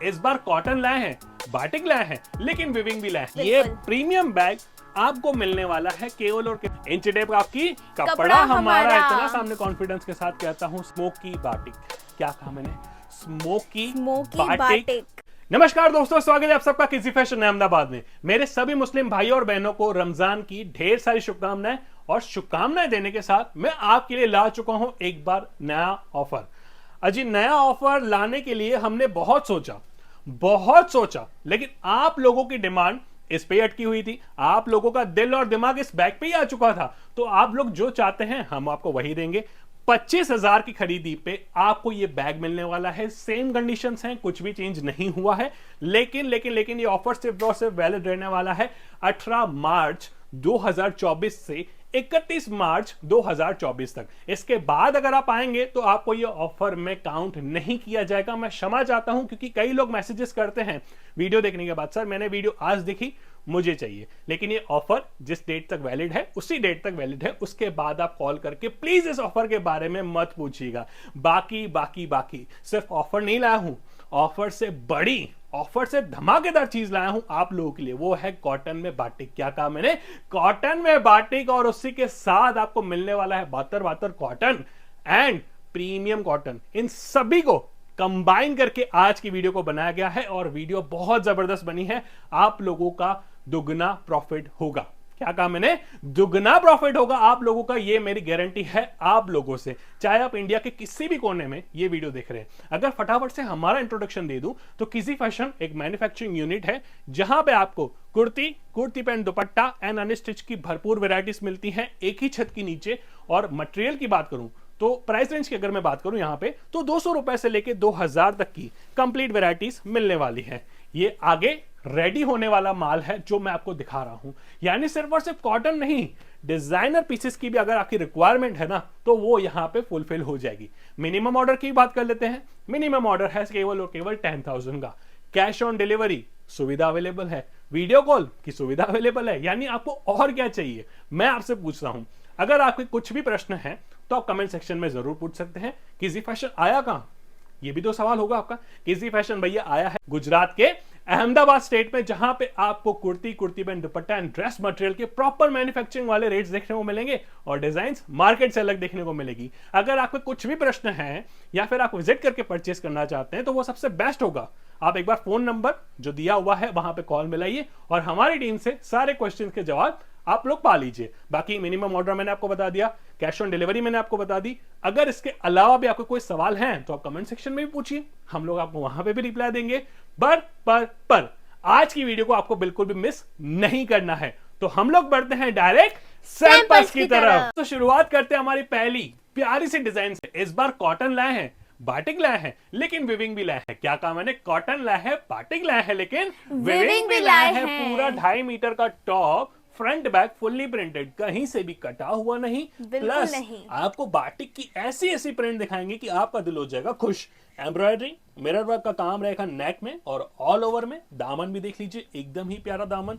इस बार कॉटन लाए हैं, बाटिक लाए हैं, लेकिन विविंग भी लाए हैं। ये प्रीमियम बैग आपको मिलने वाला है केवल और इंच टेप आपकी कपड़ा हमारा। इतना सामने कॉन्फिडेंस के साथ कहता हूँ, स्मोकी बाटिक। क्या कहा मैंने? Smoky batik. नमस्कार दोस्तों, स्वागत है आप सबका किसी फैशन अहमदाबाद में। मेरे सभी मुस्लिम भाइयों और बहनों को रमजान की ढेर सारी शुभकामनाएं, और शुभकामनाएं देने के साथ मैं आपके लिए ला चुका हूं एक बार नया ऑफर। अजी, नया ऑफर लाने के लिए हमने बहुत सोचा, लेकिन आप लोगों की डिमांड इस पे अटकी हुई थी। आप लोगों का दिल और दिमाग इस बैग पे ही आ चुका था, तो आप लोग जो चाहते हैं हम आपको वही देंगे। 25,000 की खरीदी पे आपको ये बैग मिलने वाला है। सेम कंडीशंस हैं, कुछ भी चेंज नहीं हुआ है। लेकिन ये ऑफर सिर्फ और सिर्फ वैलिड रहने वाला है 18 मार्च 2024 से 31 मार्च 2024 तक। इसके बाद अगर आप आएंगे तो आपको ये ऑफर में काउंट नहीं किया जाएगा। मैं क्षमा चाहता हूं, क्योंकि कई लोग मैसेजेस करते हैं वीडियो देखने के बाद, सर मैंने वीडियो आज देखी, मुझे चाहिए। लेकिन ये ऑफर जिस डेट तक वैलिड है उसी डेट तक वैलिड है। उसके बाद आप कॉल करके प्लीज इस ऑफर के बारे में मत पूछिएगा। बाकी सिर्फ ऑफर नहीं लाया हूं, ऑफर से बड़ी, ऑफर से धमाकेदार चीज लाया हूं आप लोगों के लिए। वो है कॉटन में बाटिक। क्या कहा मैंने? कॉटन में बाटिक। और उसी के साथ आपको मिलने वाला है बातर कॉटन एंड प्रीमियम कॉटन। इन सभी को कंबाइन करके आज की वीडियो को बनाया गया है, और वीडियो बहुत जबरदस्त बनी है। आप लोगों का दुगना प्रॉफिट होगा। क्या कहा मैंने? दुगना प्रॉफिट होगा आप लोगों का, ये मेरी गारंटी है आप लोगों से। चाहे आप इंडिया के किसी भी कोने में ये वीडियो देख रहे हैं। अगर फटाफट से हमारा इंट्रोडक्शन दे दूं तो किसी फैशन एक मैन्युफैक्चरिंग यूनिट है, जहां पे आपको kurti pant dupatta and unstitch की भरपूर वैरायटीज मिलती हैं एक ही छत के नीचे। और मटेरियल की बात करूं तो प्राइस रेंज की अगर मैं बात करूं यहां पे, तो 200 रुपए से लेके 2000 तक की कंप्लीट वैरायटीज मिलने वाली है। ये आगे रेडी होने वाला माल है जो मैं आपको दिखा रहा हूं। यानी सिर्फ और सिर्फ कॉटन नहीं, डिजाइनर पीसेस की भी अगर आपकी रिक्वायरमेंट है ना, तो वो यहां पे फुलफिल हो जाएगी। मिनिमम ऑर्डर की बात कर लेते हैं। मिनिमम ऑर्डर है केवल और केवल 10,000 का। कैश ऑन डिलीवरी सुविधा अवेलेबल है, वीडियो कॉल की सुविधा अवेलेबल है। यानी आपको और क्या चाहिए? मैं आपसे पूछ रहा हूं, अगर आपके कुछ भी प्रश्न है तो आप कमेंट सेक्शन में जरूर पूछ सकते हैं। किसी फैशन आया कहां, ये भी तो सवाल होगा आपका। किसी फैशन भैया आया है गुजरात के अहमदाबाद स्टेट में, जहां पे आपको kurti pant dupatta and dress material के प्रॉपर मैन्युफैक्चरिंग वाले रेट्स देखने को मिलेंगे, और डिजाइन्स मार्केट से अलग देखने को मिलेगी। अगर आपके कुछ भी प्रश्न है या फिर आप विजिट करके परचेस करना चाहते हैं, तो वो सबसे बेस्ट होगा आप एक बार फोन नंबर जो दिया हुआ है वहां पे कॉल मिलाइए, और हमारी टीम से सारे क्वेश्चन के जवाब आप लोग पा लीजिए। बाकी मिनिमम ऑर्डर मैंने आपको बता दिया, कैश ऑन डिलीवरी मैंने आपको बता दी। अगर इसके अलावा भी आपको कोई सवाल है तो आप कमेंट सेक्शन में भी पूछिए, हम लोग आपको वहां पे भी रिप्लाई देंगे। पर आज की वीडियो को आपको बिल्कुल भी मिस नहीं करना है। तो हम लोग बढ़ते हैं डायरेक्ट सैंपल्स की तरफ। तो शुरुआत करते हैं हमारी पहली प्यारी सी डिजाइन से। इस बार कॉटन लाए हैं, बाटिक लाए हैं, लेकिन विविंग भी लाए हैं। क्या कहा मैंने? कॉटन लाए हैं, बाटिक लाए हैं, लेकिन विविंग भी लाए हैं। पूरा 2.5 मीटर का top, front back fully printed, कहीं से भी कटा हुआ नहीं। प्लस आपको बाटिक की ऐसी प्रिंट दिखाएंगे कि आपका दिल हो जाएगा खुश। एम्ब्रॉयडरी, मिरर वर्क का काम रहेगा नेक में और ऑल ओवर में। दामन भी देख लीजिए, एकदम ही प्यारा दामन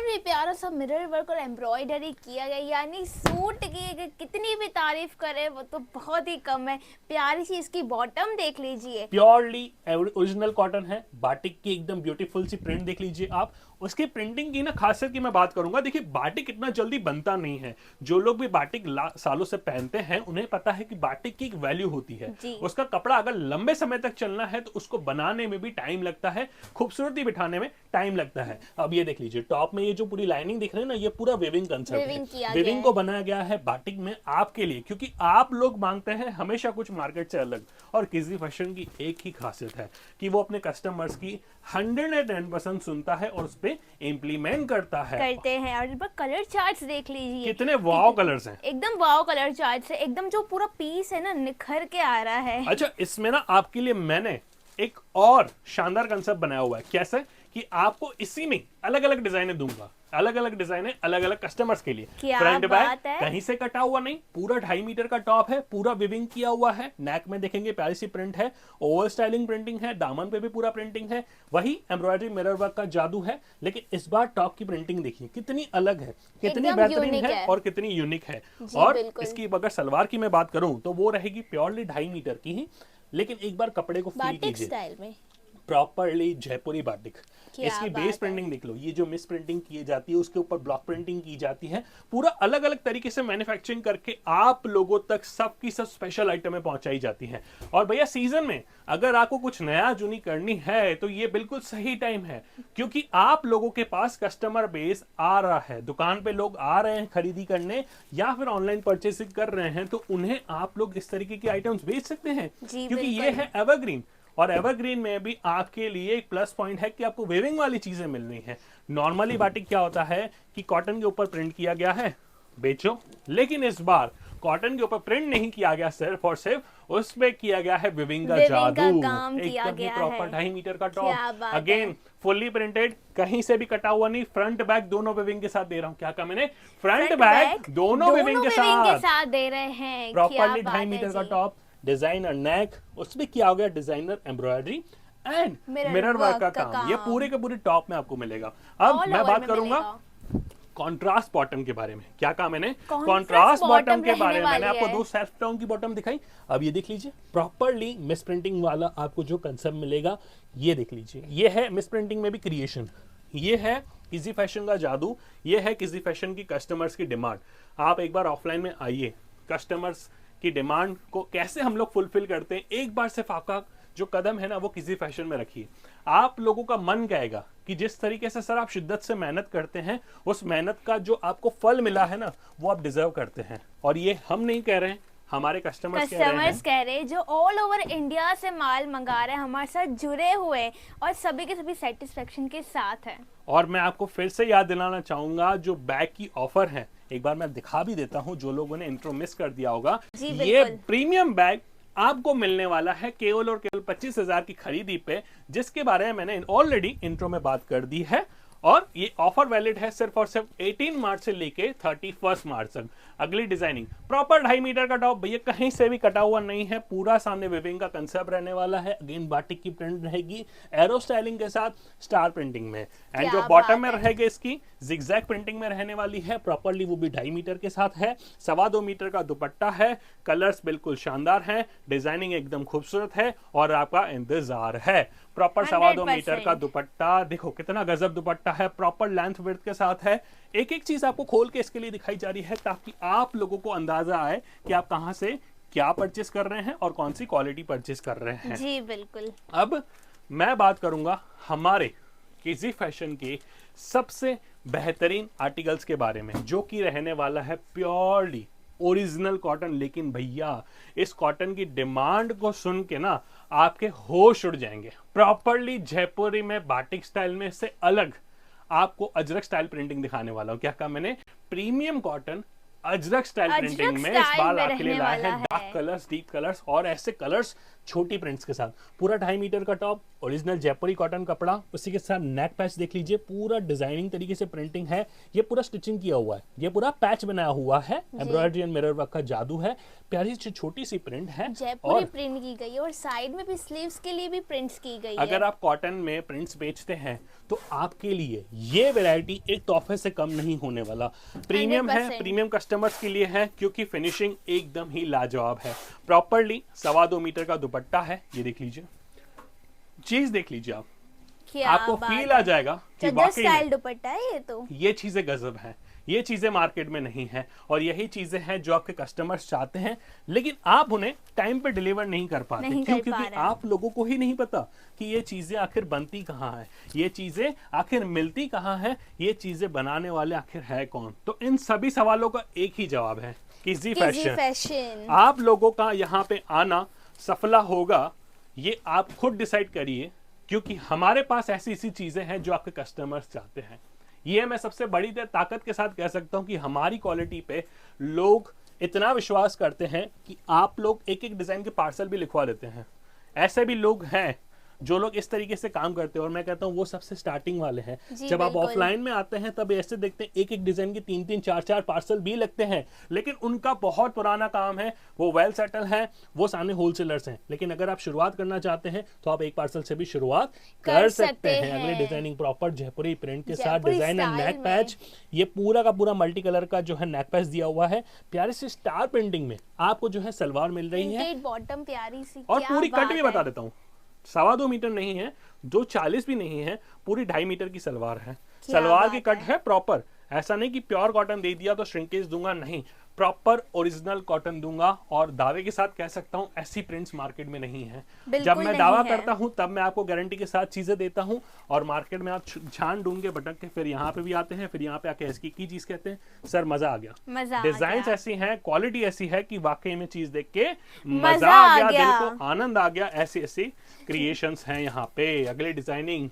भी प्यारा, सब मिरर वर्क और एम्ब्रॉयडरी किया गया। यानी सूट की कितनी भी तारीफ करे वो तो बहुत ही कम है। प्यारी सी इसकी बॉटम देख लीजिए, प्योरली ओरिजिनल कॉटन है। बाटिक की एकदम ब्यूटीफुल सी प्रिंट देख लीजिए आप। उसकी प्रिंटिंग की ना खासियत की मैं बात करूंगा। देखिए, बाटिक इतना जल्दी बनता नहीं है। जो लोग भी बाटिक सालों से पहनते हैं उन्हें पता है कि बाटिक की एक वैल्यू होती है। उसका कपड़ा अगर लंबे समय तक चलना है तो उसको बनाने में भी टाइम लगता है, खूबसूरती बिठाने में टाइम लगता है। अब ये देख लीजिए, टॉप में ये जो पूरी लाइनिंग दिख रही है ना, ये पूरा वेविंग कंसेप्ट है। वेविंग को बनाया गया है बाटिक में आपके लिए, क्योंकि आप लोग मांगते हैं हमेशा कुछ मार्केट से अलग। और किसी फैशन की एक ही खासियत है कि वो अपने कस्टमर्स की 110% सुनता है और उस पे इम्प्लीमेंट करते हैं। और कलर चार्ट्स देख लीजिए, कितने वाव कलर्स हैं, एकदम वाव कलर चार्ट्स है। एकदम जो पूरा पीस है ना, निखर के आ रहा है। अच्छा, इसमें ना आपके लिए मैंने एक और शानदार कंसेप्ट बनाया हुआ है। कैसे कि आपको इसी में अलग अलग डिजाइने दूंगा, अलग अलग डिजाइने अलग अलग कस्टमर्स के लिए। फ्रंट बैक कहीं से कटा हुआ नहीं, पूरा 2.5 मीटर का टॉप है, पूरा विविंग किया हुआ है। नेक में देखेंगे प्यारी सी प्रिंट है, ओवर स्टाइलिंग प्रिंटिंग है, दामन पे भी पूरा प्रिंटिंग है। वही एम्ब्रॉयडरी मिरर वर्क का जादू है। लेकिन इस बार टॉप की प्रिंटिंग देखिए कितनी अलग है, कितनी बेहतरीन है और कितनी यूनिक है। और इसकी अगर सलवार की मैं बात करूं तो वो रहेगी प्योरली 2.5 मीटर की ही। लेकिन एक बार कपड़े को फील कीजिए, प्रॉपरली जयपुरी बाटिक। क्या इसकी बात बेस है। प्रिंटिंग देख लो, ये जो मिस प्रिंटिंग की जाती है उसके ऊपर ब्लॉक प्रिंटिंग की जाती है, पूरा अलग अलग तरीके से मैन्युफैक्चरिंग करके आप लोगों तक सब की सब स्पेशल आइटमें पहुंचाई जाती हैं। और भैया सीजन में अगर आपको कुछ नया जूनी करनी है तो ये बिल्कुल सही टाइम है, क्योंकि आप लोगों के पास कस्टमर बेस आ रहा है, दुकान पे लोग आ रहे हैं खरीदी करने या फिर ऑनलाइन परचेसिंग कर रहे हैं, तो उन्हें आप लोग इस तरीके की आइटम्स बेच सकते हैं, जी, क्योंकि ये बिल्कुल। है एवरग्रीन। और एवरग्रीन में भी आपके लिए एक प्लस पॉइंट है कि आपको वेविंग वाली चीजें मिल रही हैं। नॉर्मली बाटिक क्या होता है कि कॉटन के ऊपर प्रिंट किया गया है, बेचो, लेकिन इस बार कॉटन के ऊपर प्रिंट नहीं किया गया सिर्फ और सिर्फ, उसमें किया गया है विविंग का विविंग का जादू। काम किया एकदम ही गया प्रॉपर है। 2.5 मीटर का क्या टॉप, बात अगेन है। फुल्ली प्रिंटेड, कहीं से भी कटा हुआ नहीं, फ्रंट बैक दोनों विविंग के साथ दे रहा हूँ। क्या कहा मैंने? फ्रंट फ्रंट बैक दोनों विविंग के साथ दे रहे हैं। प्रॉपरली क्या 2.5 बात मीटर है का जी। टॉप, डिजाइनर नेक, उसमें किया हो गया designer embroidery and mirror mirror work का वर्क का काम। ये काम। पूरे के पूरे टॉप में आपको मिलेगा। अब All मैं over बात में करूंगा मिलेगा। कॉन्ट्रास्ट बॉटम के बारे में। क्या कहा मैंने? Contrast कॉन्ट्रास्ट बॉटम bottom के बारे में रहने मैंने वाली आपको है। 2 सेल्फ टाउन की बॉटम दिखाई, अब ये देख लीजिए प्रॉपरली मिस प्रिंटिंग वाला आपको जो कंसेप्ट मिलेगा, ये देख लीजिए। ये है मिस प्रिंटिंग में भी क्रिएशन, ये है किसी फैशन का जादू, ये है किसी फैशन की कस्टमर्स की डिमांड। आप एक बार ऑफलाइन में आइए, कस्टमर्स की डिमांड को कैसे हम लोग फुलफिल करते हैं, एक बार सिर्फ आपका जो कदम है ना वो किसी फैशन में रखिए, आप लोगों का मन कहेगा कि जिस तरीके से सर आप शिद्दत से मेहनत करते हैं, उस मेहनत का जो आपको फल मिला है ना वो आप डिजर्व करते हैं। और ये हम नहीं कह रहे हैं, हमारे कस्टमर्स कह रहे हैं। कस्टमर्स कह रहे हैं जो ऑल ओवर इंडिया से माल मंगा रहे हैं, हमारे साथ जुड़े हुए और सभी के सभी सेटिस्फेक्शन के साथ है। और मैं आपको फिर से याद दिलाना चाहूंगा जो बैग की ऑफर है, एक बार मैं दिखा भी देता हूं, जो लोगों ने इंट्रो मिस कर दिया होगा। जी, ये बिल्कुल। प्रीमियम बैग आपको मिलने वाला है केवल और केवल 25,000 की खरीदी पे, जिसके बारे में मैंने ऑलरेडी इंट्रो में बात कर दी है। और ये ऑफर वैलिड है सिर्फ और सिर्फ 18 मार्च से लेके 31 मार्च तक। अगली डिजाइनिंग प्रॉपर 2.5 मीटर का टॉप, भैया कहीं से भी कटा हुआ नहीं है, पूरा सामने विविंग का कंसेप्ट रहने वाला है। अगेन बाटिक की प्रिंट रहेगी एरो स्टाइलिंग के साथ स्टार प्रिंटिंग में, एंड जो क्या बॉटम में बात है। रहेगी इसकी जिगजैग प्रिंटिंग में रहने वाली है प्रॉपरली, वो भी 2.5 मीटर के साथ है। 2.25 मीटर का दुपट्टा है, कलर्स बिल्कुल शानदार हैं, डिजाइनिंग एकदम खूबसूरत है और आपका इंतजार है। प्रॉपर 2.25 मीटर का दुपट्टा, देखो कितना गजब दुपट्टा है, प्रॉपर लेंथ विड्थ के साथ है। एक एक चीज आपको खोल के इसके लिए दिखाई जा रही है ताकि आप लोगों को अंदाजा आए कि आप कहां से क्या परचेस कर रहे हैं और कौन सी क्वालिटी परचेस कर रहे हैं। जी बिल्कुल। अब मैं बात करूंगा हमारे किसी फैशन के सबसे बेहतरीन आर्टिकल्स के बारे में, जो कि रहने वाला है प्योरली ओरिजिनल कॉटन। लेकिन भैया इस कॉटन की डिमांड को सुन के ना आपके होश उड़ जाएंगे। प्रॉपरली जयपुरी में बाटिक स्टाइल में से अलग आपको अजरक स्टाइल प्रिंटिंग दिखाने वाला हूं। क्या कहा मैंने? Premium cotton Ajrak style Ajrak printing में स्टाइल इस बार में आपके लिए रहने लाए वाला हैं डार्क है। कलर्स, डीप कलर्स और ऐसे कलर्स छोटी प्रिंट्स के साथ। पूरा 2.5 मीटर का टॉप, ओरिजिनल जयपुरी कॉटन कपड़ा, उसी के साथ नेक पैच देख लीजिए, पूरा डिजाइनिंग तरीके से प्रिंटिंग है। ये पूरा स्टिचिंग किया हुआ है, ये पूरा पैच बनाया हुआ है, एम्ब्रॉयडरी एंड मिरर वर्क का जादू है। प्यारी सी छोटी सी प्रिंट है जयपुरी और प्रिंट की गई है और साइड में भी स्लीव्स के लिए भी प्रिंट्स की गई अगर है। आप कॉटन में प्रिंट्स बेचते हैं तो आपके लिए ये वैरायटी एक तोहफे से कम नहीं होने वाला। प्रीमियम है, 100%। प्रीमियम कस्टमर्स के लिए है, क्योंकि फिनिशिंग एकदम ही लाजवाब है। प्रॉपरली 2.25 मीटर का दुपट्टा है, ये देख लीजिए, चीज देख लीजिए आप, क्या आपको बात फील है। आ जाएगा कि चद्दर वाकई में स्टाइल दुपट्टा है ये तो। ये चीजें गजब है, ये चीजें मार्केट में नहीं है और यही चीजें हैं जो आपके कस्टमर्स चाहते हैं, लेकिन आप उन्हें टाइम पे डिलीवर नहीं कर पाते। नहीं क्यों? कर पा क्योंकि रहे हैं। आप लोगों को ही नहीं पता कि ये चीजें आखिर बनती कहाँ है, ये चीजें आखिर मिलती कहाँ है, ये चीजें बनाने वाले आखिर है कौन। तो इन सभी सवालों का एक ही जवाब है, किसी फैशन। फैशन। आप लोगों का यहाँ पे आना सफला होगा, ये आप खुद डिसाइड करिए, क्योंकि हमारे पास ऐसी ऐसी चीजें हैं जो आपके कस्टमर्स चाहते हैं। ये मैं सबसे बड़ी ताकत के साथ कह सकता हूं कि हमारी क्वालिटी पे लोग इतना विश्वास करते हैं कि आप लोग एक एक डिजाइन के पार्सल भी लिखवा लेते हैं। ऐसे भी लोग हैं जो लोग इस तरीके से काम करते हैं और मैं कहता हूँ वो सबसे स्टार्टिंग वाले हैं। जी, जब आप बिल्कुल। ऑफलाइन में आते हैं तब ऐसे देखते हैं एक एक डिजाइन के 3-3 4-4 पार्सल भी लगते हैं, लेकिन उनका बहुत पुराना काम है, वो वेल सेटल है, वो सामने होलसेलर्स हैं। लेकिन अगर आप शुरुआत करना चाहते हैं तो आप एक पार्सल से भी शुरुआत कर सकते हैं। अगले डिजाइनिंग प्रॉपर जयपुरी प्रिंट के साथ, जयपुरी डिजाइन एंड स्टाइल नेक में। पैच, ये पूरा का पूरा मल्टी कलर का जो है नेक पैच दिया हुआ है। प्यारी सी स्टार प्रिंटिंग में आपको जो है सलवार मिल रही है प्रिंटेड बॉटम प्यारी सी। और क्या पूरी कट बात भी है। बता देता हूँ, 2.25 मीटर नहीं है, जो 40 भी नहीं है, पूरी 2.5 मीटर की सलवार है। सलवार की कट है प्रॉपर, ऐसा नहीं कि प्योर कॉटन दे दिया तो श्रिंकेज दूंगा, नहीं, प्रॉपर ओरिजिनल कॉटन दूंगा। और दावे के साथ कह सकता हूं ऐसी प्रिंट्स मार्केट में नहीं है। जब मैं दावा करता हूं तब मैं आपको गारंटी के साथ चीजें देता हूं, और मार्केट में आप छान ढूंढ के भटक के फिर यहाँ पे भी आते हैं, फिर यहाँ पे आके इसकी की चीज कहते हैं, सर मजा आ गया। डिजाइन ऐसी है, क्वालिटी ऐसी है कि वाकई में चीज देख के मजा आ गया, दिल को आनंद आ गया। ऐसी ऐसी क्रिएशंस हैं यहाँ पे। अगले डिजाइनिंग,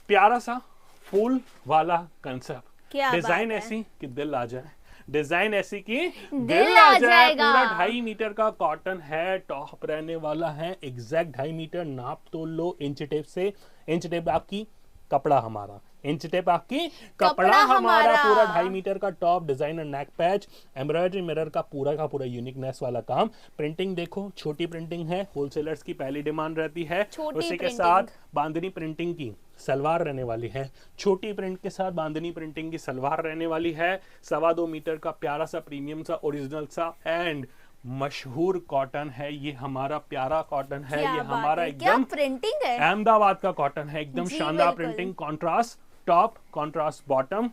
प्यारा सा फूल वाला कंसेप्ट, डिजाइन ऐसी कि दिल आ जाए, डिजाइन ऐसी कि दिल आ जाए। पूरा 2.5 मीटर का कॉटन है, टॉप रहने वाला है, एग्जैक्ट 2.5 मीटर। नाप तोल लो इंच टेप से, इंच टेप आपकी, कपड़ा हमारा, इंच टेप आपकी, कपड़ा हमारा। पूरा 2.5 मीटर का टॉप, डिजाइनर नेक पैच, एम्ब्रॉयडरी मिरर का पूरा यूनिकनेस वाला काम। प्रिंटिंग देखो, छोटी प्रिंटिंग है, होलसेलर्स की पहली डिमांड रहती है। उसी के साथ बांधनी प्रिंटिंग की सलवार रहने वाली है, छोटी प्रिंट के साथ बांधनी प्रिंटिंग की सलवार रहने वाली है। 2.25 मीटर का प्यारा सा प्रीमियम सा ओरिजिनल सा एंड मशहूर कॉटन है। ये हमारा प्यारा कॉटन है, ये हमारा एकदम प्रिंटिंग है, अहमदाबाद का कॉटन है, एकदम शानदार printing, contrast top, contrast bottom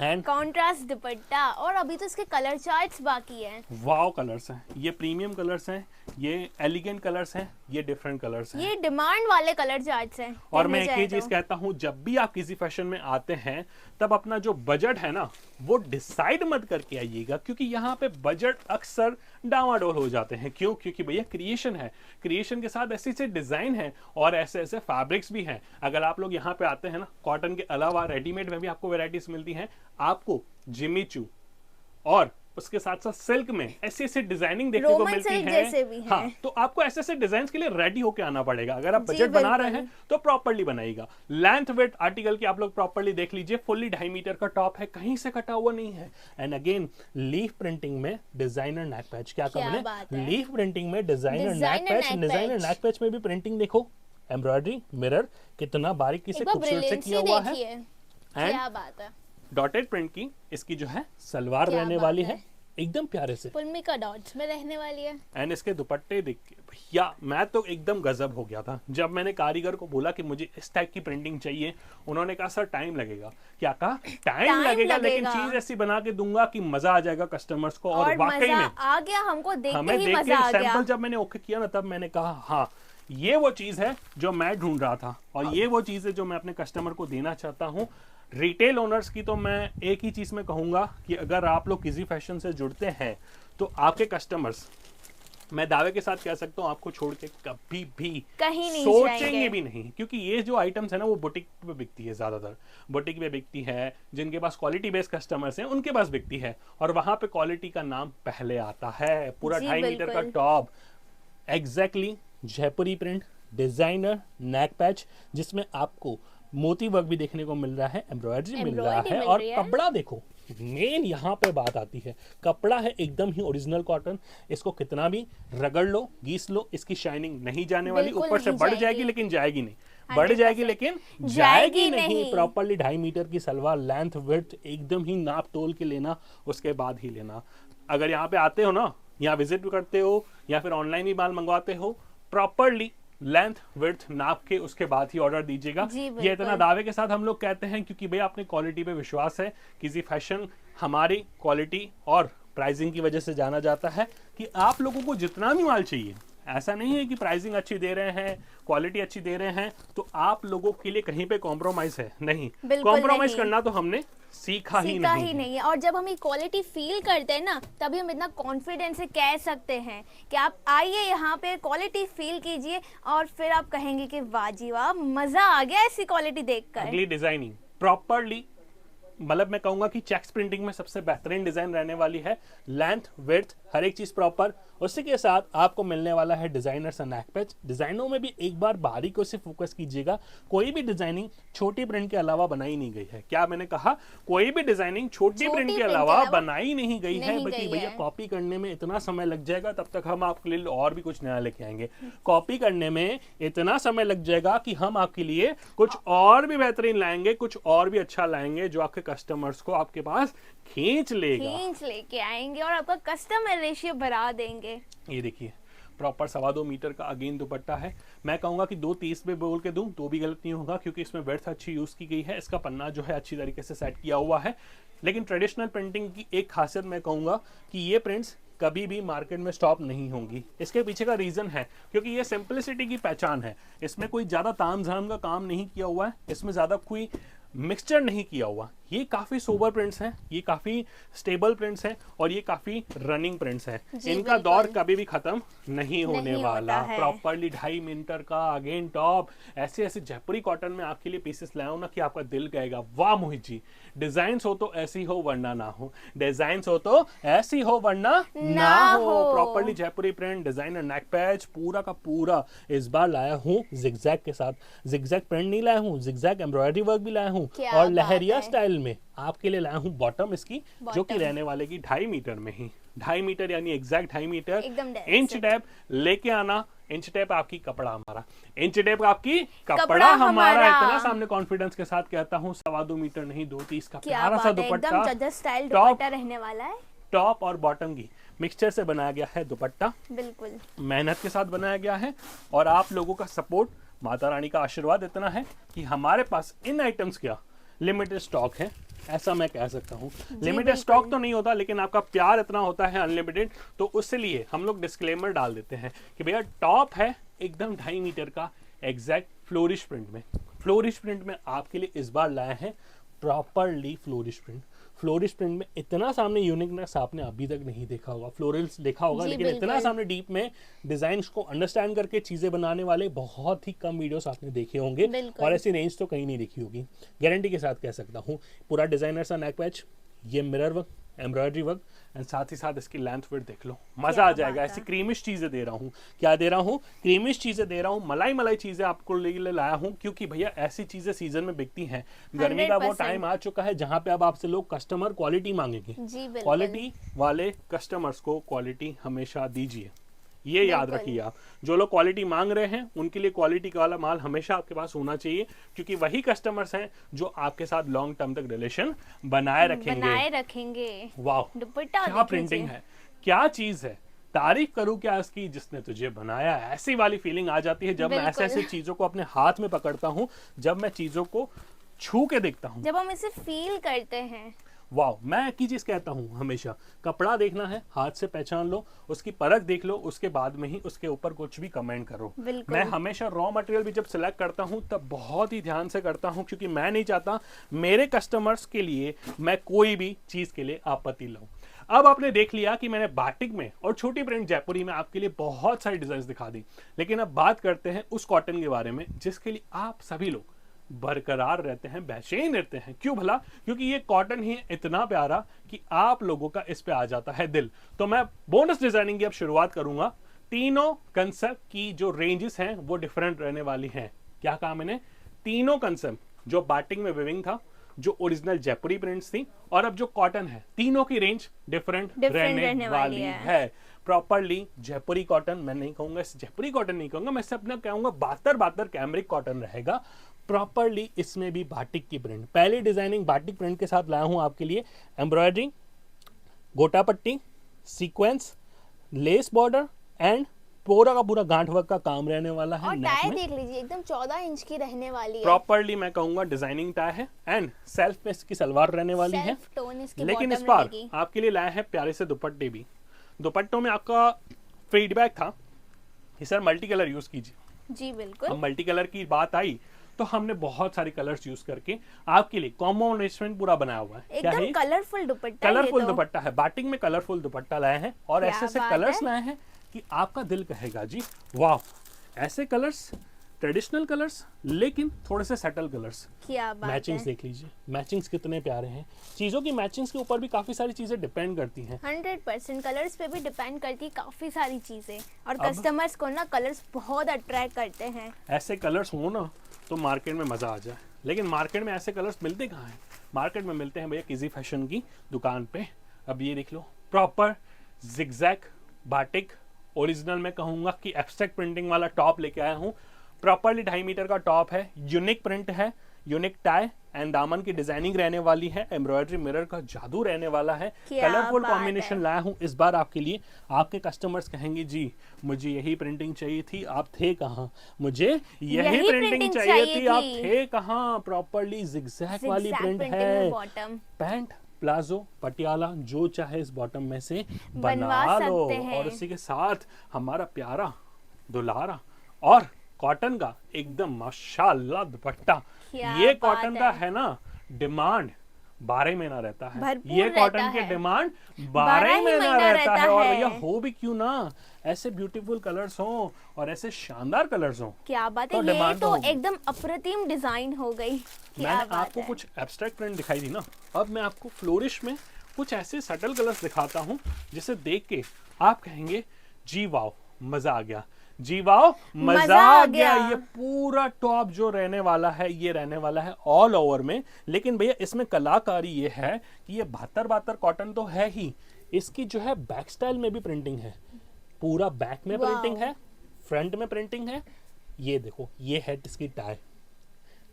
and contrast दुपट्टा। और अभी तो इसके कलर चार्ट्स बाकी हैं। वाव कलर्स हैं, ये प्रीमियम कलर्स हैं, ये एलिगेंट कलर्स हैं, ये डिफरेंट कलर्स हैं, ये डिमांड वाले कलर चार्ट्स हैं। और मैं एक ही चीज कहता हूं, जब भी आप किसी फैशन में आते हैं तब अपना जो बजट है ना वो डिसाइड मत करके आइएगा, क्योंकि यहाँ पे बजट अक्सर डावाडोल हो जाते हैं। क्यों? क्योंकि भैया क्रिएशन है, क्रिएशन के साथ ऐसे ऐसे डिजाइन है और ऐसे ऐसे फैब्रिक्स भी हैं। अगर आप लोग यहाँ पे आते हैं ना, कॉटन के अलावा रेडीमेड में भी आपको वैरायटीज मिलती हैं। आपको जिमीचू और उसके साथ साथ सिल्क में ऐसे ऐसे डिजाइनिंग देखने को मिलती है। हाँ, तो आपको ऐसे ऐसे डिजाइन के लिए रेडी होके आना पड़ेगा। अगर आप बजट बना रहे हैं तो प्रॉपर्ली बनाइएगा। लेंथ विड्थ आर्टिकल की आप लोग प्रॉपर्ली देख लीजिए, फुल्ली 2.5 मीटर का टॉप है, कहीं से कटा हुआ नहीं है। एंड अगेन लीफ प्रिंटिंग में डिजाइनर नेक पैच, क्या कहा मैंने, लीफ प्रिंटिंग में डिजाइनर नेक पैच। डिजाइनर नेक पैच में भी प्रिंटिंग देखो, एम्ब्रॉयडरी मिरर कितना बारीकी से खूबसूरत से किया हुआ है। क्या बात है, डॉटेड प्रिंट की इसकी जो है सलवार रहने वाली है, एकदम प्यारे से पुलमी का डॉट्स में रहने वाली है। एंड इसके दुपट्टे देख के भैया मैं तो एकदम गजब हो गया था जब मैंने कारीगर को बोला कि मुझे इस टाइप की प्रिंटिंग चाहिए। उन्होंने कहा सर टाइम लगेगा। क्या कहा? टाइम लगेगा, लेकिन चीज ऐसी बना के दूंगा कि मजा आ जाएगा कस्टमर्स को। और वाकई में आ गया, हमको देख के हमें ही देख मजा आ के गया। सैंपल जब मैंने ओके किया ना, तब मैंने कहा हाँ ये वो चीज है जो मैं ढूंढ रहा था, और ये वो चीज है जो मैं अपने कस्टमर को देना चाहता हूँ। रिटेल ओनर्स की तो मैं एक ही चीज में कहूंगा कि अगर आप लोग किसी फैशन से जुड़ते हैं तो आपके कस्टमर्स, मैं दावे के साथ कह सकता हूँ, आपको छोड़ के कभी भी कहीं नहीं सोचेंगे भी नहीं। क्योंकि ये जो आइटम्स है ना वो बुटीक पे बिकती है, ज्यादातर बुटीक पे बिकती है। जिनके पास क्वालिटी बेस्ड कस्टमर्स हैं उनके पास बिकती है, और वहां पे क्वालिटी का नाम पहले आता है। पूरा 2.5 मीटर का टॉप, एग्जैक्टली जयपुरी प्रिंट, डिजाइनर नेक पैच, जिसमें आपको मोती वर्क भी देखने को मिल रहा है, एम्ब्रॉयडरी मिल रहा है, और कपड़ा देखो, मेन यहाँ पे बात आती है, कपड़ा है एकदम ही ओरिजिनल कॉटन। इसको कितना भी रगड़ लो, घीस लो, इसकी शाइनिंग नहीं जाने वाली। ऊपर से बढ़ जाएगी लेकिन जाएगी नहीं, बढ़ जाएगी लेकिन जाएगी नहीं। प्रॉपर्ली 2.5 मीटर की सलवार, लेंथ विड्थ एकदम ही नाप तोल के लेना, उसके बाद ही लेना। अगर यहाँ पे आते हो ना, यहाँ विजिट भी करते हो या फिर ऑनलाइन भी माल मंगवाते हो, प्रॉपर्ली लेंथ विड्थ नाप के उसके बाद ही ऑर्डर दीजिएगा। ये इतना दावे के साथ हम लोग कहते हैं क्योंकि भैया अपने क्वालिटी पे विश्वास है। किसी फैशन हमारी क्वालिटी और प्राइसिंग की वजह से जाना जाता है कि आप लोगों को जितना भी माल चाहिए, ऐसा नहीं है कि प्राइसिंग अच्छी दे रहे हैं, क्वालिटी अच्छी दे रहे हैं तो आप लोगों के लिए कहीं पे कॉम्प्रोमाइज है, नहीं। कॉम्प्रोमाइज करना तो हमने सीखा ही नहीं है। और जब हम ये क्वालिटी फील करते हैं ना, तभी हम इतना कॉन्फिडेंस से कह सकते हैं कि आप आइए यहाँ पे, क्वालिटी फील कीजिए, और फिर आप कहेंगे कि वाह जी वाह, मजा आ गया ऐसी क्वालिटी देखकर। अगली डिजाइनिंग प्रॉपर्ली, मतलब मैं कहूंगा कि चेक्स प्रिंटिंग में सबसे बेहतरीन डिजाइन रहने वाली है। लेंथ विड्थ हर एक चीज प्रॉपर, उसी के साथ आपको मिलने वाला है डिजाइनर सा नेक पैच। डिजाइनों में भी एक बार बारीकों से फोकस कीजिएगा, कोई भी डिजाइनिंग छोटी प्रिंट के अलावा बनाई नहीं गई है। क्या मैंने कहा? कोई भी डिजाइनिंग छोटी प्रिंट के अलावा बनाई नहीं गई है। बल्कि भैया कॉपी करने में इतना समय लग जाएगा, तब तक हम आपके लिए और भी कुछ नया लेके आएंगे। कॉपी करने में इतना समय लग जाएगा कि हम आपके लिए कुछ और भी बेहतरीन लाएंगे, कुछ और भी अच्छा लाएंगे, जो आपके कस्टमर्स को आपके पास खींच लेके आएंगे और आपका कस्टमर रेशियो बढ़ा देंगे। ये देखिए प्रॉपर 2.25 मीटर का अगेन दुपट्टा है। मैं कहूँगा कि 2.30 पे बोल के दूं तो भी गलत नहीं होगा, क्योंकि इसमें वर्थ अच्छी यूज़ की गई है। इसका पन्ना जो है अच्छी तरीके से सेट किया हुआ है। लेकिन ट्रेडिशनल प्रिंटिंग की एक खासियत मैं कहूँगा कि ये प्रिंट्स कभी भी मार्केट में स्टॉप नहीं होंगी। इसके पीछे का रीज़न है क्योंकि ये सिंपलिसिटी की पहचान है। इसमें कोई ज़्यादा ताम झाम का काम नहीं किया हुआ है, इसमें ज़्यादा कोई मिक्सचर नहीं किया हुआ। ये काफ़ी सोबर प्रिंट्स हैं, ये काफ़ी स्टेबल प्रिंट्स हैं और ये काफ़ी रनिंग प्रिंट्स हैं। इनका दौर कभी भी ख़त्म नहीं होने वाला। प्रॉपरली 2.5 मीटर का अगेन टॉप, ऐसे ऐसे जयपुरी कॉटन में आपके लिए पीसेस लाया हूं ना कि आपका दिल कहेगा वाह मोहित जी, डिजाइन हो तो ऐसी हो वरना ना हो, डिजाइन हो तो ऐसी हो वरना ना हो। प्रॉपरली जयपुरी प्रिंट, डिजाइनर नेक पैच पूरा का पूरा इस बार लाया हूँ जिगजैग के साथ। जिगजैग प्रिंट नहीं लाया हूँ, जिगजैग एम्ब्रॉयडरी वर्क भी लाया हूँ और लहरिया स्टाइल में आपके लिए लाया हूँ बॉटम इसकी, जो कि रहने वाले की 2.5 मीटर में ही। 2.5 मीटर यानी एग्जैक्ट 2.5 मीटर। इंच टेप लेके आना, इंच टेप आपकी कपड़ा हमारा, इंच टेप आपकी कपड़ा हमारा। इतना सामने कॉन्फिडेंस के साथ कहता हूँ। 2.25 मीटर नहीं 2.30 का प्यारा सा दुपट्टा, टॉप रहने वाला है। टॉप और बॉटम की मिक्सचर से बनाया गया है दुपट्टा, बिल्कुल मेहनत के साथ बनाया गया है। और आप लोगों का सपोर्ट, माता रानी का आशीर्वाद इतना है कि हमारे पास इन आइटम्स का लिमिटेड स्टॉक है, ऐसा मैं कह सकता हूँ। लिमिटेड स्टॉक तो नहीं होता, लेकिन आपका प्यार इतना होता है अनलिमिटेड, तो उससे लिए हम लोग डिस्क्लेमर डाल देते हैं कि भैया टॉप है एकदम 2.5 मीटर का एग्जैक्ट फ्लोरिश प्रिंट में। फ्लोरिश प्रिंट में आपके लिए इस बार लाए हैं properly flourish print. Flourish print में इतना सामने यूनिकनेस आपने अभी तक नहीं देखा होगा। फ्लोरल्स देखा होगा, लेकिन इतना सामने डीप में डिजाइन्स को अंडरस्टैंड करके चीजें बनाने वाले बहुत ही कम वीडियोस आपने देखे होंगे और ऐसी रेंज तो कहीं नहीं देखी होगी। गारंटी के साथ कह सकता हूँ। पूरा डिजाइनर सा नेक पैच, ये mirror work, embroidery work and साथ ही साथ इसकी लेंथ विड्थ देख लो, मजा आ जाएगा। ऐसी क्रीमिश चीजें दे रहा हूँ, क्या दे रहा हूँ, क्रीमिश चीजें दे रहा हूँ, मलाई मलाई चीजें आपको लिए लाया हूँ, क्योंकि भैया ऐसी चीजें सीजन में बिकती हैं। गर्मी का वो टाइम आ चुका है जहाँ पे अब आपसे लोग कस्टमर क्वालिटी मांगेंगे। क्वालिटी वाले कस्टमर्स को क्वालिटी हमेशा दीजिए, ये याद रखिए आप। जो लोग क्वालिटी मांग रहे हैं उनके लिए क्वालिटी वाला माल हमेशा आपके पास होना चाहिए, क्योंकि वही कस्टमर्स हैं जो आपके साथ लॉन्ग टर्म तक रिलेशन बनाए रखेंगे। वाह, दुपट्टा क्या प्रिंटिंग है, क्या चीज है, तारीफ करूं क्या इसकी जिसने तुझे बनाया। ऐसी वाली फीलिंग आ जाती है जब मैं ऐसे ऐसे चीजों को अपने हाथ में पकड़ता हूँ, जब मैं चीजों को छू के देखता हूँ, जब हम इसे फील करते हैं। वाह, मैं एक ही चीज कहता हूँ हमेशा, कपड़ा देखना है हाथ से पहचान लो, उसकी परख देख लो, उसके बाद में ही उसके ऊपर कुछ भी कमेंट करो। मैं हमेशा रॉ मटेरियल भी जब सिलेक्ट करता हूँ तब बहुत ही ध्यान से करता हूँ, क्योंकि मैं नहीं चाहता मेरे कस्टमर्स के लिए मैं कोई भी चीज के लिए आपत्ति लाऊं। अब आपने देख लिया कि मैंने बाटिक में और छोटी प्रिंट जयपुरी में आपके लिए बहुत सारी डिजाइन दिखा दी, लेकिन अब बात करते हैं उस कॉटन के बारे में जिसके लिए आप सभी लोग बरकरार रहते हैं, बेचैन रहते हैं। क्यों भला? क्योंकि ये कॉटन ही इतना प्यारा कि आप लोगों का इस पे आ जाता है दिल। तो मैं बोनस डिजाइनिंग की अब शुरुआत करूंगा। तीनों कंसेप्ट की जो रेंजेस हैं वो डिफरेंट रहने वाली हैं। क्या कहा मैंने? तीनों कंसेप्ट, जो बाटिक में विविंग था, जो ओरिजिनल जयपुरी प्रिंट्स थी, और अब जो कॉटन है, तीनों की रेंज डिफरेंट रहने वाली है। प्रॉपरली जयपुरी कॉटन मैं नहीं कहूंगा, जयपुरी कॉटन नहीं कहूंगा, मैं इसे अपना कहूंगा बातर कैमरिक कॉटन रहेगा। प्रॉपरली इसमें भी बाटिक की प्रिंट, पहली डिजाइनिंग बाटिक प्रिंट के साथ लाया हूं आपके लिए। एम्ब्रॉयडरी, गोटा पट्टी, सीक्वेंस, लेस बॉर्डर एंड पूरा का पूरा गांठ वर्क का काम रहने वाला है। और टाई देख लीजिए, एकदम 14 इंच की रहने वाली है। प्रॉपरली मैं कहूंगा डिजाइनिंग टाई है एंड सेल्फ में इसकी सलवार रहने वाली है। लेकिन इस बार आपके लिए लाया है प्यारे से दुपट्टे भी। दुपट्टों में आपका फीडबैक था कि सर मल्टी कलर यूज कीजिए। जी बिल्कुल। अब मल्टी कलर की बात आई तो हमने बहुत सारी कलर्स यूज करके आपके लिए कॉम्बिनेशन पूरा बनाया हुआ है। एकदम कलरफुल दुपट्टा, कलरफुल दुपट्टा है। बाटिक में कलरफुल दुपट्टा लाए हैं और ऐसे ऐसे कलर्स लाए हैं कि आपका दिल कहेगा जी वाह, ऐसे कलर्स, ट्रेडिशनल कलर्स लेकिन थोड़े से सेटल कलर्स। क्या बात मैचिंग्स देख लीजिए, मैचिंग्स कितने प्यारे हैं। चीजों की मैचिंग्स के ऊपर भी काफी सारी चीजें डिपेंड करती हैं। 100% कलर्स पे भी डिपेंड करती है काफी सारी चीजें, और कस्टमर्स को ना कलर्स बहुत अट्रैक्ट करते हैं। ऐसे कलर्स हो ना तो मार्केट में मजा आ जाए, लेकिन मार्केट में ऐसे कलर्स मिलते कहाँ हैं? मार्केट में मिलते हैं भैया किसी फैशन की दुकान पे। अब ये देख लो, प्रॉपर जिगजैग बाटिक ओरिजिनल में कहूंगा कि एब्स्ट्रैक्ट प्रिंटिंग वाला टॉप लेके आया हूँ। प्रॉपरली 2.5 मीटर का टॉप है, यूनिक प्रिंट है, यूनिक टाई एंड दामन की डिजाइनिंग रहने वाली है, एम्ब्रॉयडरी मिरर का जादू रहने वाला है, क्या कलरफुल बात कॉम्बिनेशन है। लाया हूँ इस बार आपके लिए। आपके कस्टमर्स कहेंगे जी मुझे यही प्रिंटिंग चाहिए थी, आप थे कहाँ, मुझे यही प्रिंटिंग चाहिए थी, आप थे कहाँ। प्रॉपरली जिगजैग वाली प्रिंट है, बॉटम पैंट प्लाजो पटियाला जो चाहे इस बॉटम में से बनवा बना लो। सकते हैं। और इसी के साथ हमारा प्यारा दुल्हारा और कॉटन का एकदम माशाल्लाह दुपट्टा। क्या ये बात कॉटन का है। है ना डिमांड 12 महीना रहता है, भरपूर ये कॉटन रहता की है। डिमांड 12 12 ही महीना महीना रहता है। रहता और है। भैया हो भी क्यों ना, ऐसे ब्यूटीफुल कलर्स हो और ऐसे शानदार कलर्स हो क्या बात तो है, ये डिमांड तो होगी। एकदम अप्रतिम डिजाइन हो गई। क्या मैंने बात आपको है। कुछ एब्स्ट्रैक्ट प्रिंट दिखाई थी ना, अब मैं आपको फ्लोरिश में कुछ ऐसे सटल कलर्स दिखाता हूँ जिसे देख के आप कहेंगे जी वाओ मजा आ गया, जी वाओ मजा आ गया। ये पूरा टॉप जो रहने वाला है ये रहने वाला है ऑल ओवर में, लेकिन भैया इसमें कलाकारी ये है कि ये 72 कॉटन तो है ही, इसकी जो है बैक स्टाइल में भी प्रिंटिंग है, पूरा बैक में प्रिंटिंग है, फ्रंट में प्रिंटिंग है। ये देखो ये है इसकी टाई,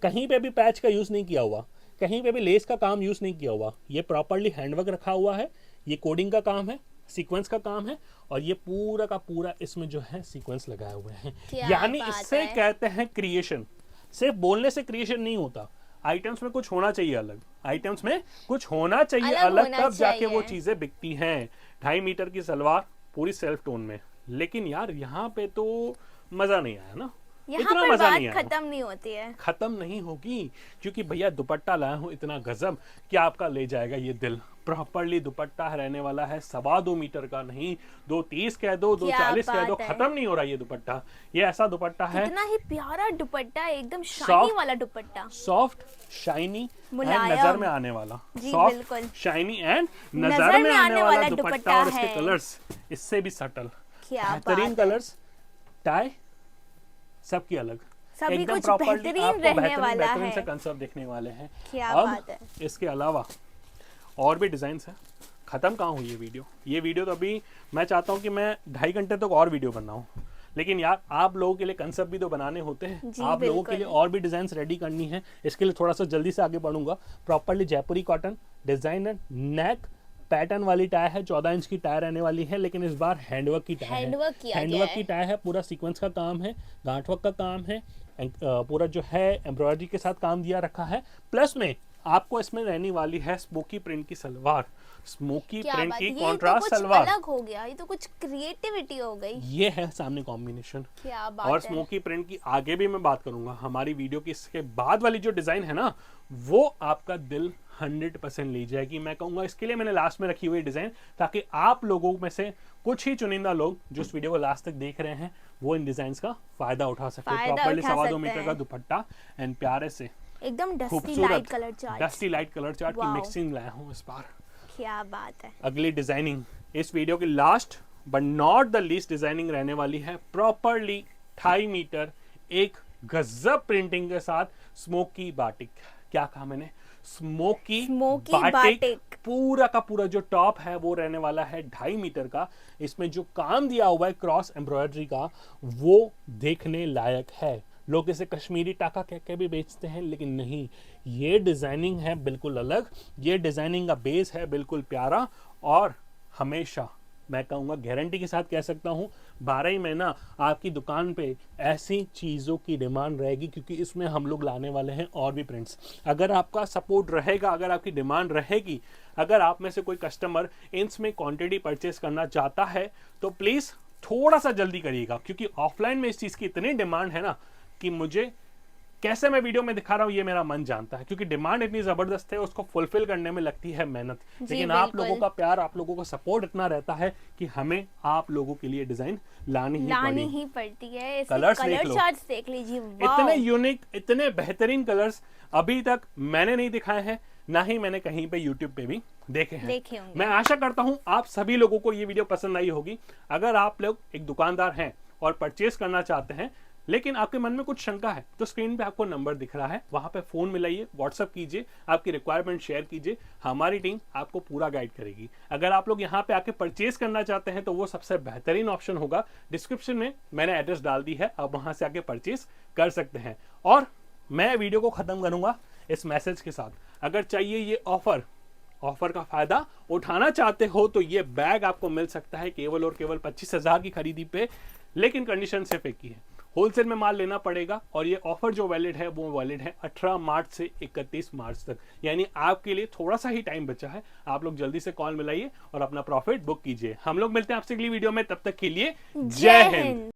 कहीं पे भी पैच का यूज नहीं किया हुआ, कहीं पे भी लेस का काम यूज नहीं किया हुआ, ये प्रॉपरली हैंडवर्क रखा हुआ है, ये कोडिंग का काम है, सीक्वेंस का काम है, और ये पूरा का पूरा इसमें जो है सीक्वेंस लगाए हुए हैं। यानी इससे कहते हैं क्रिएशन। सिर्फ बोलने से क्रिएशन नहीं होता, आइटम्स में कुछ होना चाहिए अलग, आइटम्स में कुछ होना चाहिए अलग, तब जाके वो चीजें बिकती हैं। 2.5 मीटर की सलवार पूरी सेल्फ टोन में, लेकिन यार यहाँ पे तो मजा नहीं आया ना, इतना पर मजा बात नहीं आया, खत्म नहीं होती है, खत्म नहीं होगी, क्योंकि भैया दुपट्टा लाया हूँ इतना गजब कि आपका ले जाएगा ये दिल। प्रॉपरली दुपट्टा रहने वाला है 2.25 मीटर का, नहीं 2.30 कह दो 2.40 कह दो, खत्म नहीं हो रहा ये दुपट्टा। ये ऐसा दुपट्टा है, इतना ही प्यारा दुपट्टा, एकदम शाइनी वाला दुपट्टा, सॉफ्ट शाइनी एंड मुलायम। नजर में आने वाला, जी, सॉफ्ट बिल्कुल। शाइनी एंड नजर में आने वाला दुपट्टा, और इसके कलर्स इससे भी सटल, बेहतरीन कलर्स, टाई सबकी अलग, सभी एकदम कुछ प्रॉपरली बेहतरीन आपको रहने वाला बेहतरीन है। से कंसेप्ट देखने वाले हैं। क्या अब बात है। इसके अलावा और भी डिजाइन्स हैं, खत्म कहाँ हुई ये वीडियो तो अभी मैं चाहता हूँ कि मैं 2.5 घंटे तक और वीडियो बनाऊं, लेकिन यार आप लोगों के लिए कंसेप्ट भी तो बनाने होते हैं, आप लोगों के लिए और भी डिजाइन्स रेडी करनी है, इसके लिए थोड़ा सा जल्दी से आगे बढ़ूंगा। प्रॉपरली जयपुरी कॉटन डिजाइनर नेक पैटर्न वाली टाई है, 14 इंच की टाई रहने वाली है, लेकिन इस बार हैंडवर्क की टाई है, हैंडवर्क की टाई है, पूरा सीक्वेंस का काम है, गांठवर्क का काम है, पूरा जो है एम्ब्रॉयडरी के साथ काम दिया रखा है, प्लस में आपको इसमें रहने वाली है स्मोकी प्रिंट की सलवार, स्मोकी प्रिंट की कॉन्ट्रास्ट सलवार, अलग हो गया, ये तो कुछ क्रिएटिविटी हो गई। ये है सामने कॉम्बिनेशन। क्या बात और है। स्मोकी प्रिंट की आगे भी मैं बात करूंगा हमारी वीडियो की, इसके बाद वाली जो डिजाइन है ना वो आपका दिल 100% ले जाएगी। मैं कहूंगा इसके लिए मैंने लास्ट में रखी हुई डिजाइन, ताकि आप लोगों में से कुछ ही चुनिंदा लोग जो इस वीडियो को लास्ट तक देख रहे हैं वो इन डिजाइन का फायदा उठा सके। प्रॉपरली 2.25 मीटर का दुपट्टा एंड प्यारे से एकदम dusty light colour chart, dusty light colour chart की मिक्सिंग लाया हूँ इस बार। क्या बात है। अगली डिजाइनिंग इस वीडियो की last but not the least designing रहने वाली है, प्रॉपरली 2.5 मीटर एक गजब प्रिंटिंग के साथ स्मोकी बाटिक। क्या कहा मैंने, स्मोकी बाटिक। पूरा का पूरा जो टॉप है वो रहने वाला है 2.5 मीटर का, इसमें जो काम दिया हुआ है क्रॉस एम्ब्रॉयडरी का वो देखने लायक है। लोग इसे कश्मीरी टाका कह के भी बेचते हैं, लेकिन नहीं, ये डिजाइनिंग है बिल्कुल अलग, ये डिजाइनिंग का बेस है बिल्कुल प्यारा, और हमेशा मैं कहूँगा गारंटी के साथ कह सकता हूँ 12 ही महीना आपकी दुकान पे ऐसी चीज़ों की डिमांड रहेगी, क्योंकि इसमें हम लोग लाने वाले हैं और भी प्रिंट्स। अगर आपका सपोर्ट रहेगा, अगर आपकी डिमांड रहेगी, अगर आप में से कोई कस्टमर इसमें क्वांटिटी परचेस करना चाहता है तो प्लीज़ थोड़ा सा जल्दी करिएगा, क्योंकि ऑफलाइन में इस चीज़ की इतनी डिमांड है ना कि मुझे कैसे मैं वीडियो में दिखा रहा हूँ ये मेरा मन जानता है, क्योंकि डिमांड इतनी जबरदस्त है, उसको फुलफिल करने में लगती है मेहनत, लेकिन आप लोगों का प्यार, आप लोगों का सपोर्ट इतना रहता है कि हमें आप लोगों के लिए डिजाइन लानी ही पड़ती है। कलर्स देख लीजिए, इतने यूनिक, इतने बेहतरीन कलर्स अभी तक मैंने नहीं दिखाए हैं, ना ही मैंने कहीं पे YouTube पे भी देखे हैं। मैं आशा करता हूँ आप सभी लोगों को ये वीडियो पसंद आई होगी। अगर आप लोग एक दुकानदार हैं और परचेज करना चाहते हैं, लेकिन आपके मन में कुछ शंका है, तो स्क्रीन पे आपको नंबर दिख रहा है, वहां पे फोन मिलाइए, व्हाट्सएप कीजिए, आपकी रिक्वायरमेंट शेयर कीजिए, हमारी टीम आपको पूरा गाइड करेगी। अगर आप लोग यहाँ पे आके परचेज करना चाहते हैं तो वो सबसे बेहतरीन ऑप्शन होगा, डिस्क्रिप्शन में मैंने एड्रेस डाल दी है, आप वहां से आके परचेज कर सकते हैं। और मैं वीडियो को खत्म करूंगा इस मैसेज के साथ। अगर चाहिए ये ऑफर का फायदा उठाना चाहते हो तो ये बैग आपको मिल सकता है केवल और केवल 25,000 की खरीदी पे, लेकिन कंडीशन सिर्फ एक ही है, होलसेल में माल लेना पड़ेगा। और ये ऑफर जो वैलिड है वो वैलिड है 18 मार्च से 31 मार्च तक, यानी आपके लिए थोड़ा सा ही टाइम बचा है। आप लोग जल्दी से कॉल मिलाइए और अपना प्रॉफिट बुक कीजिए। हम लोग मिलते हैं आपसे अगली वीडियो में, तब तक के लिए जय हिंद।